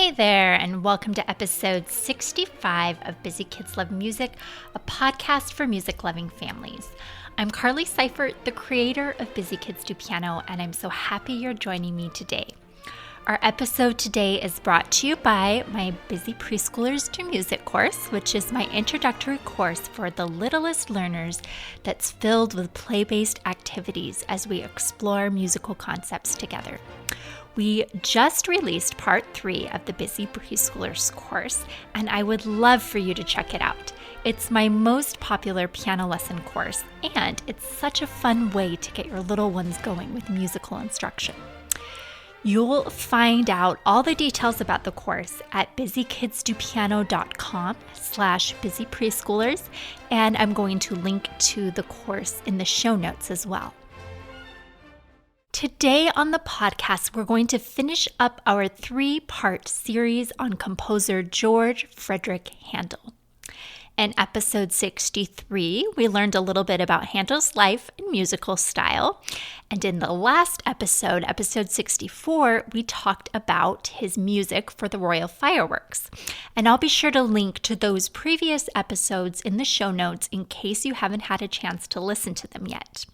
Hey there, and welcome to episode 65 of Busy Kids Love Music, a podcast for music-loving families. I'm Carly Seifert, the creator of Busy Kids Do Piano, and I'm so happy you're joining me today. Our episode today is brought to you by my Busy Preschoolers Do Music course, which is my introductory course for the littlest learners that's filled with play-based activities as we explore musical concepts together. We just released part 3 of the Busy Preschoolers course, and I would love for you to check it out. It's my most popular piano lesson course, and it's such a fun way to get your little ones going with musical instruction. You'll find out all the details about the course at busykidstopiano.com/busypreschoolers, and I'm going to link to the course in the show notes as well. Today on the podcast, we're going to finish up our 3-part series on composer George Frideric Handel. In episode 63, we learned a little bit about Handel's life and musical style. And in the last episode, episode 64, we talked about his music for the royal fireworks. And I'll be sure to link to those previous episodes in the show notes in case you haven't had a chance to listen to them yet.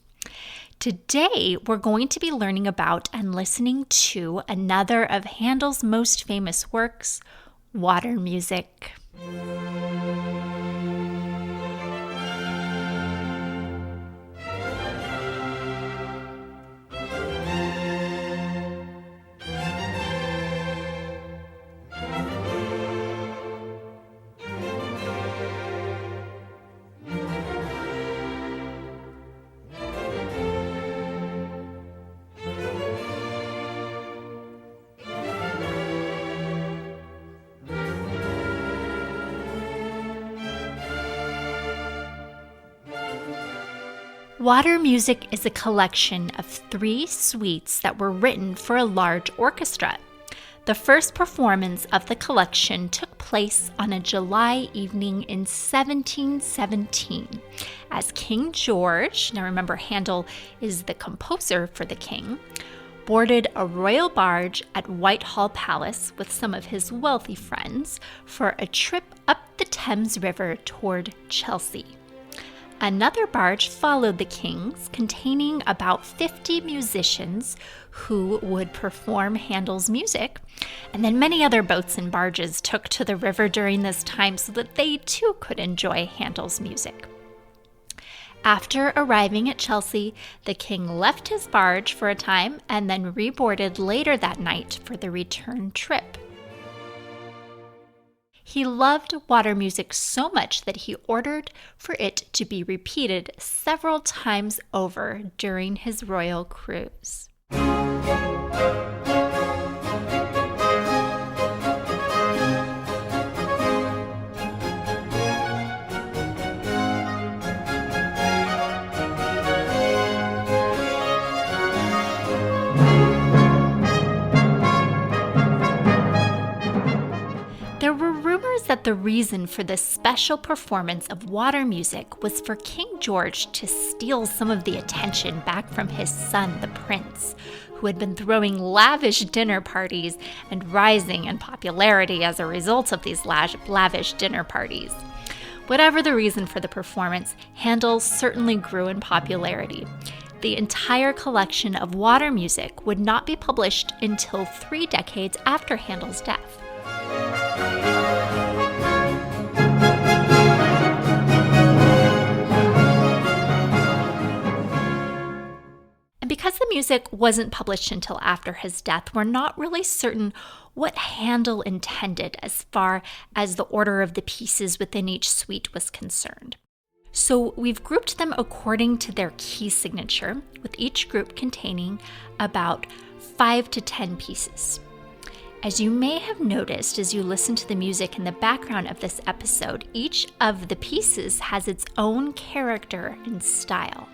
Today, we're going to be learning about and listening to another of Handel's most famous works, water music. Water music is a collection of 3 suites that were written for a large orchestra. The first performance of the collection took place on a July evening in 1717 as King George, now remember Handel is the composer for the king, boarded a royal barge at Whitehall Palace with some of his wealthy friends for a trip up the Thames River toward Chelsea. Another barge followed the king's, containing about 50 musicians who would perform Handel's music, and then many other boats and barges took to the river during this time so that they too could enjoy Handel's music. After arriving at Chelsea, the king left his barge for a time and then reboarded later that night for the return trip. He loved water music so much that he ordered for it to be repeated several times over during his royal cruise. There were rumors that the reason for this special performance of water music was for King George to steal some of the attention back from his son, the prince, who had been throwing lavish dinner parties and rising in popularity as a result of these lavish dinner parties. Whatever the reason for the performance, Handel certainly grew in popularity. The entire collection of water music would not be published until 3 decades after Handel's death. And because the music wasn't published until after his death, we're not really certain what Handel intended as far as the order of the pieces within each suite was concerned. So we've grouped them according to their key signature, with each group containing about 5 to 10 pieces. As you may have noticed as you listen to the music in the background of this episode, each of the pieces has its own character and style.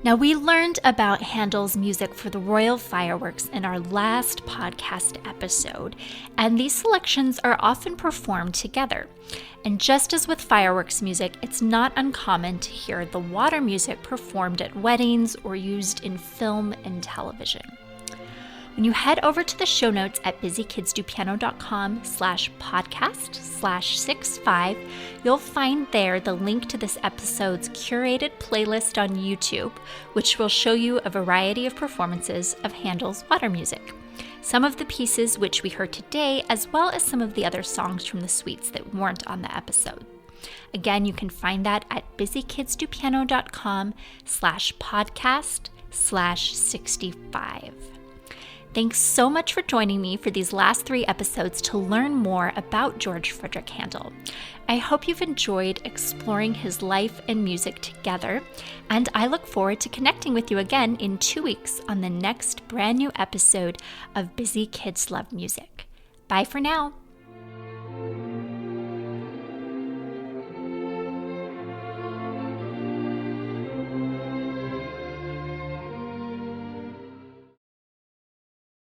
Now, we learned about Handel's music for the royal fireworks in our last podcast episode, and these selections are often performed together. And just as with fireworks music, it's not uncommon to hear the water music performed at weddings or used in film and television. When you head over to the show notes at busykidsdopiano.com/podcast/65, you'll find there the link to this episode's curated playlist on YouTube, which will show you a variety of performances of Handel's water music. Some of the pieces which we heard today, as well as some of the other songs from the suites that weren't on the episode. Again, you can find that at busykidsdopiano.com/podcast/65. Thanks so much for joining me for these last 3 episodes to learn more about George Frideric Handel. I hope you've enjoyed exploring his life and music together, and I look forward to connecting with you again in 2 weeks on the next brand new episode of Busy Kids Love Music. Bye for now.